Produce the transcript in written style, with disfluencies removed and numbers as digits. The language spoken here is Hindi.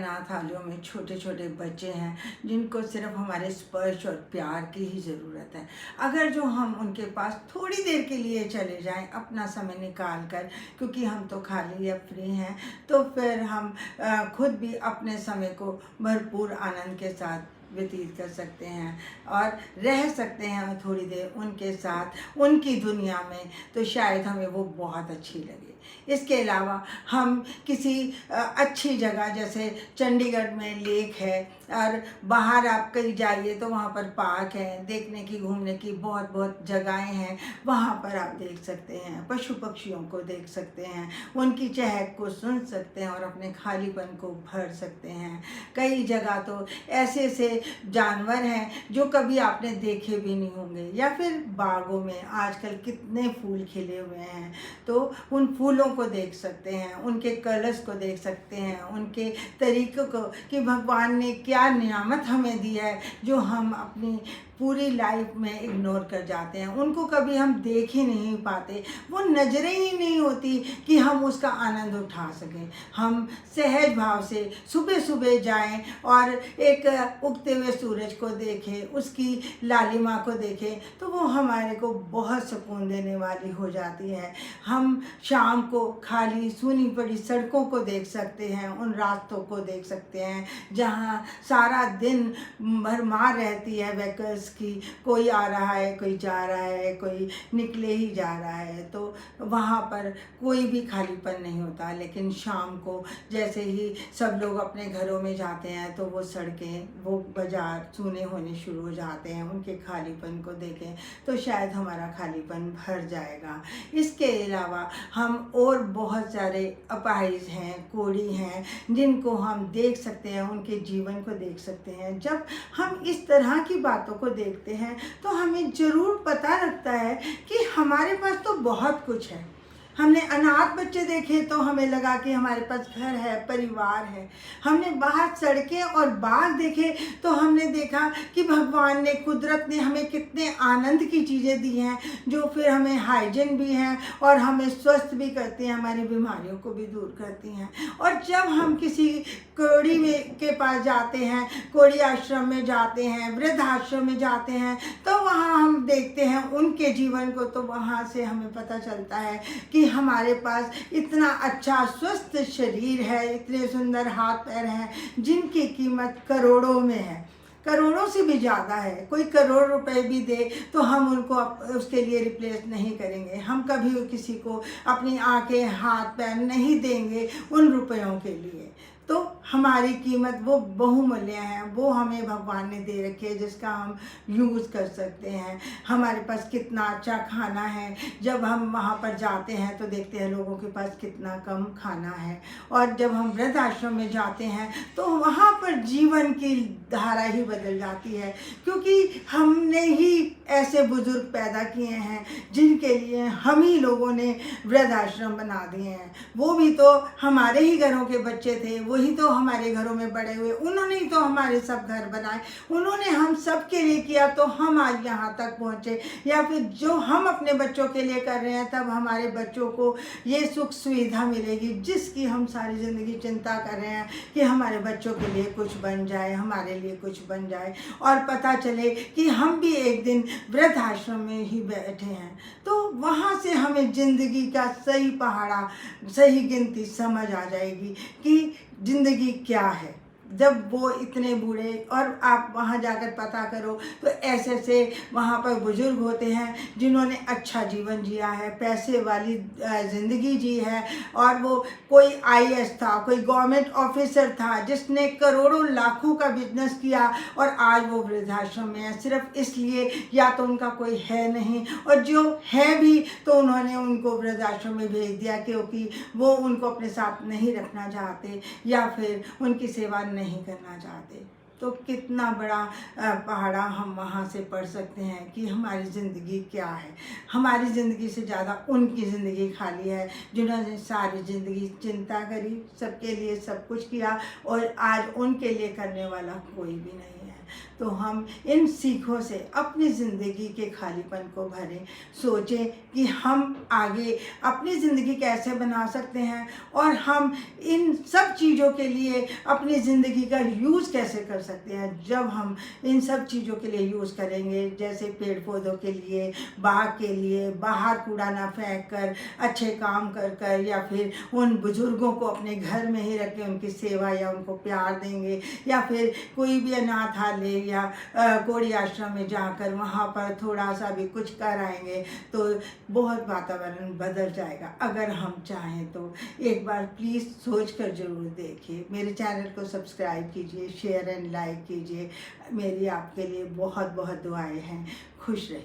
अनाथालयों में छोटे छोटे बच्चे हैं जिनको सिर्फ हमारे स्पर्श और प्यार की ही ज़रूरत है। अगर जो हम उनके पास थोड़ी देर के लिए चले जाएं अपना समय निकाल कर, क्योंकि हम तो खाली या फ्री हैं, तो फिर हम खुद भी अपने समय को भरपूर आनंद के साथ व्यतीत कर सकते हैं और रह सकते हैं थोड़ी देर उनके साथ, उनकी दुनिया में, तो शायद हमें वो बहुत अच्छी लगे। इसके अलावा हम किसी अच्छी जगह, जैसे चंडीगढ़ में लेक है और बाहर आप कहीं जाइए तो वहाँ पर पार्क है, देखने की घूमने की बहुत बहुत जगहें हैं, वहाँ पर आप देख सकते हैं, पशु पक्षियों को देख सकते हैं, उनकी चहक को सुन सकते हैं और अपने खालीपन को भर सकते हैं। कई जगह तो ऐसे ऐसे जानवर हैं जो कभी आपने देखे भी नहीं होंगे, या फिर बागों में आजकल कितने फूल खिले हुए हैं, तो उन फूलों को देख सकते हैं, उनके कलर्स को देख सकते हैं, उनके तरीक़ों को, कि भगवान ने क्या नियामत हमें दी है जो हम अपनी पूरी लाइफ में इग्नोर कर जाते हैं। उनको कभी हम देख ही नहीं पाते, वो नज़रें ही नहीं होती कि हम उसका आनंद उठा सकें। हम सहज भाव से सुबह सुबह जाएं और एक उगते हुए सूरज को देखें, उसकी लालिमा को देखें, तो वो हमारे को बहुत सुकून देने वाली हो जाती है। हम शाम को खाली सूनी पड़ी सड़कों को देख सकते हैं, उन रास्तों को देख सकते हैं जहाँ सारा दिन भरमार रहती है व्हीकल्स की, कोई आ रहा है, कोई जा रहा है, कोई निकले ही जा रहा है, तो वहाँ पर कोई भी खालीपन नहीं होता। लेकिन शाम को जैसे ही सब लोग अपने घरों में जाते हैं तो वो सड़कें, वो बाज़ार सूने होने शुरू हो जाते हैं। उनके खालीपन को देखें तो शायद हमारा खालीपन भर जाएगा। इसके अलावा हम और बहुत सारे अपाहिज हैं, कोढ़ी हैं, जिनको हम देख सकते हैं, उनके जीवन को देख सकते हैं। जब हम इस तरह की बातों को देखते हैं तो हमें ज़रूर पता लगता है कि हमारे पास तो बहुत कुछ है। हमने अनाथ बच्चे देखे तो हमें लगा कि हमारे पास घर है, परिवार है। हमने बाहर सड़कें और बाग देखे तो हमने देखा कि भगवान ने, कुदरत ने हमें कितने आनंद की चीज़ें दी हैं, जो फिर हमें हाइजीन भी हैं और हमें स्वस्थ भी करती हैं, हमारी बीमारियों को भी दूर करती हैं। और जब हम किसी कोढ़ी में के पास जाते हैं, कोढ़ी आश्रम में जाते हैं, वृद्ध आश्रम में जाते हैं, तो वहाँ हम देखते हैं उनके जीवन को, तो वहाँ से हमें पता चलता है कि हमारे पास इतना अच्छा स्वस्थ शरीर है, इतने सुंदर हाथ पैर हैं, जिनकी कीमत करोड़ों में है, करोड़ों से भी ज़्यादा है। कोई करोड़ रुपए भी दे तो हम उनको उसके लिए रिप्लेस नहीं करेंगे। हम कभी किसी को अपनी आंखें, हाथ पैर नहीं देंगे उन रुपयों के लिए। तो हमारी कीमत वो बहुमूल्य है, वो हमें भगवान ने दे रखी है, जिसका हम यूज़ कर सकते हैं। हमारे पास कितना अच्छा खाना है, जब हम वहाँ पर जाते हैं तो देखते हैं लोगों के पास कितना कम खाना है। और जब हम वृद्ध आश्रम में जाते हैं तो वहाँ पर जीवन की धारा ही बदल जाती है, क्योंकि हमने ही ऐसे बुज़ुर्ग पैदा किए हैं जिनके लिए हम ही लोगों ने वृद्ध आश्रम बना दिए हैं। वो भी तो हमारे ही घरों के बच्चे थे, वही तो हमारे घरों में बड़े हुए, उन्होंने ही तो हमारे सब घर बनाए, उन्होंने हम सब के लिए किया तो हम आज यहाँ तक पहुँचे। या फिर जो हम अपने बच्चों के लिए कर रहे हैं, तब हमारे बच्चों को ये सुख सुविधा मिलेगी जिसकी हम सारी ज़िंदगी चिंता कर रहे हैं कि हमारे बच्चों के लिए कुछ बन जाए, हमारे लिए कुछ बन जाए, और पता चले कि हम भी एक दिन वृद्ध आश्रम में ही बैठे हैं। तो वहाँ से हमें ज़िंदगी का सही पहाड़ा, सही गिनती समझ आ जाएगी कि ज़िंदगी क्या है। जब वो इतने बूढ़े, और आप वहाँ जाकर पता करो तो ऐसे ऐसे वहाँ पर बुज़ुर्ग होते हैं जिन्होंने अच्छा जीवन जिया है, पैसे वाली ज़िंदगी जी है, और वो कोई IAS था, कोई गवर्नमेंट ऑफिसर था जिसने करोड़ों लाखों का बिजनेस किया, और आज वो वृद्धाश्रम में है सिर्फ इसलिए या तो उनका कोई है नहीं, और जो है भी तो उन्होंने उनको वृद्धाश्रम में भेज दिया क्योंकि वो उनको अपने साथ नहीं रखना चाहते या फिर उनकी सेवा नहीं करना चाहते। तो कितना बड़ा पहाड़ा हम वहाँ से पढ़ सकते हैं कि हमारी ज़िंदगी क्या है। हमारी ज़िंदगी से ज़्यादा उनकी ज़िंदगी खाली है, जिन्होंने सारी ज़िंदगी चिंता करी, सबके लिए सब कुछ किया, और आज उनके लिए करने वाला कोई भी नहीं है। तो हम इन सीखों से अपनी ज़िंदगी के खालीपन को भरें, सोचें कि हम आगे अपनी ज़िंदगी कैसे बना सकते हैं और हम इन सब चीज़ों के लिए अपनी ज़िंदगी का यूज़ कैसे कर सकते हैं। जब हम इन सब चीज़ों के लिए यूज़ करेंगे, जैसे पेड़ पौधों के लिए, बाग के लिए, बाहर कूड़ा ना फेंक कर, अच्छे काम कर कर, या फिर उन बुज़ुर्गों को अपने घर में ही रख के उनकी सेवा या उनको प्यार देंगे, या फिर कोई भी अनाथालय या कोढ़ी आश्रम में जाकर वहाँ पर थोड़ा सा भी कुछ कर आएंगे तो बहुत वातावरण बदल जाएगा। अगर हम चाहें तो एक बार प्लीज़ सोच कर ज़रूर देखिए। मेरे चैनल को सब्सक्राइब कीजिए, शेयर एंड लाइक कीजिए। मेरी आपके लिए बहुत बहुत दुआएं हैं। खुश रहिए।